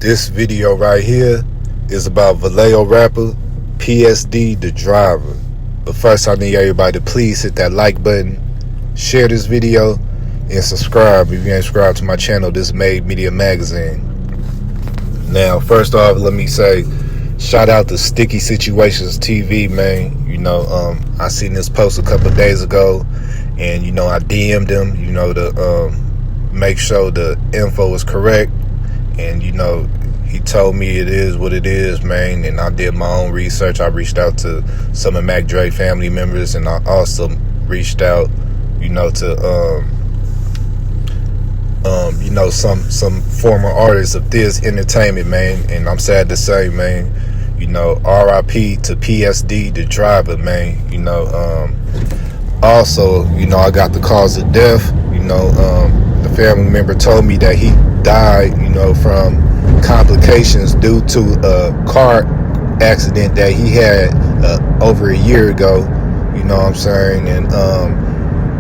This video right here is about Vallejo rapper PSDThaDrivah. But first, I need everybody to please hit that like button, share this video, and subscribe if you ain't subscribed to my channel. This is Made Media Magazine. Now, first off, let me say shout out to Sticky Situations TV, man. I seen this post a couple of days ago, and I DM'd him, to make sure the info is correct. And he told me it is what it is, man. And I did my own research. I reached out to some of MacDre family members, and I also reached out, to some former artists of Thizz Entertainment, man. And I'm sad to say, man, RIP to PSDThaDrivah, man. Also, I got the cause of death. The family member told me that he died, from complications due to a car accident that he had over a year ago. You know what I'm saying? And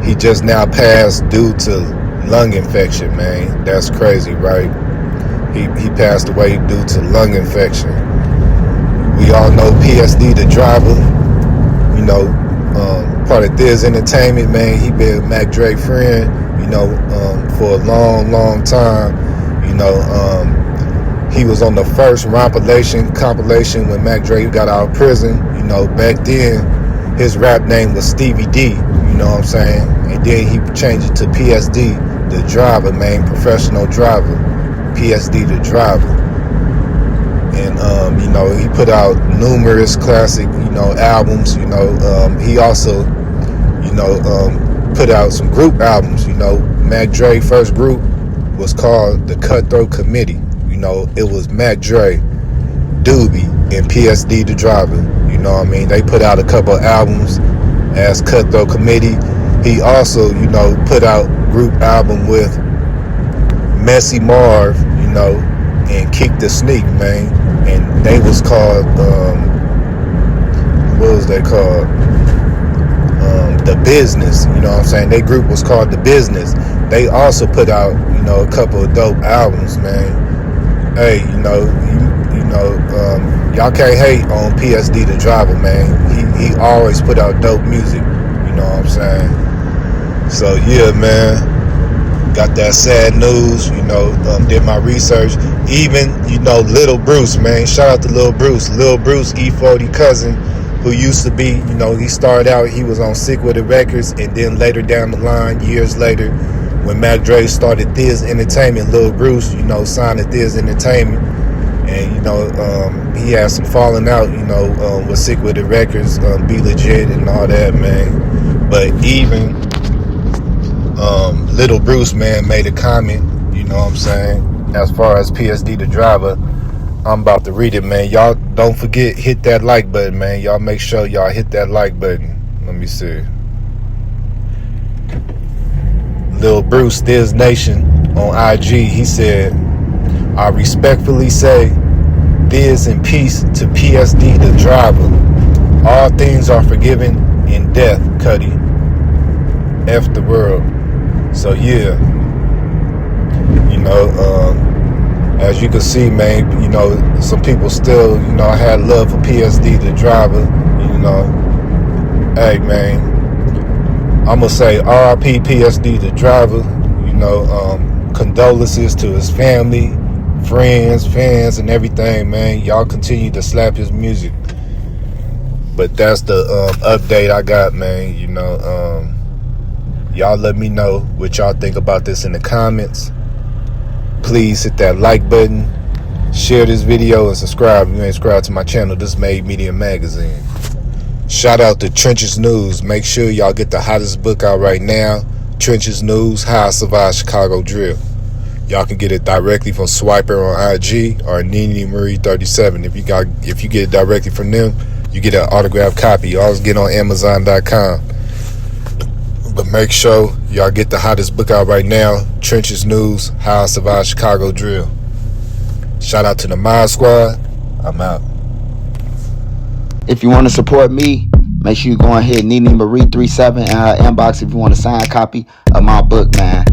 he just now passed due to lung infection, man. That's crazy, right? He passed away due to lung infection. We all know PSDThaDrivah, part of Thizz Entertainment, man. He been MacDre friend, for a long time. He was on the first compilation when MacDre got out of prison. Back then his rap name was Stevie D, you know what I'm saying? And then he changed it to PSDThaDrivah, man, professional driver, PSDThaDrivah. And he put out numerous classic, albums. He also, put out some group albums. MacDre first group was called the Cutthroat Committee. It was MacDre, Doobie, and PSDThaDrivah. They put out a couple of albums as Cutthroat Committee. He also, put out group album with Messy Marv, and Kick the Sneak, man. And they was called, what was they called? The Business, Their group was called The Business. They also put out, a couple of dope albums, man. Hey, y'all can't hate on PSDThaDrivah, man. He always put out dope music, you know what I'm saying? So yeah, man, got that sad news, did my research. Even, Little Bruce, man. Shout out to Little Bruce. Little Bruce, E40 cousin, who used to be, he started out, he was on Sick With It Records, and then later down the line, years later, when MacDre started Thizz Entertainment, Lil Bruce, signed to Thizz Entertainment. And, he had some falling out, with Sick With It Records, Be Legit and all that, man. But even Little Bruce, man, made a comment, as far as PSDThaDrivah. I'm about to read it, man. Y'all don't forget, hit that like button, man. Y'all make sure y'all hit that like button. Let me see. Lil Bruce, Thizz Nation on IG, he said, I respectfully say, Thizz in peace to PSDThaDrivah. All things are forgiven in death, Cuddy. F the world. So yeah, as you can see, man, some people still, had love for PSDThaDrivah. Hey, man, I'm gonna say RIP PSDThaDrivah. Condolences to his family, friends, fans, and everything, man. Y'all continue to slap his music. But that's the update I got, man. Y'all let me know what y'all think about this in the comments. Please hit that like button, share this video, and subscribe if you ain't subscribed to my channel. This is Made Media Magazine. Shout out to Trenches News. Make sure y'all get the hottest book out right now. Trenches News, How I Survived Chicago Drill. Y'all can get it directly from Swiper on IG or Nene Marie 37. If you get it directly from them, you get an autographed copy. You always get on Amazon.com. But make sure y'all get the hottest book out right now. Trenches News, How I Survived Chicago Drill. Shout out to the Mod Squad. I'm out. If you want to support me, make sure you go ahead, Nene Marie 37 in her inbox if you want a signed copy of my book, man.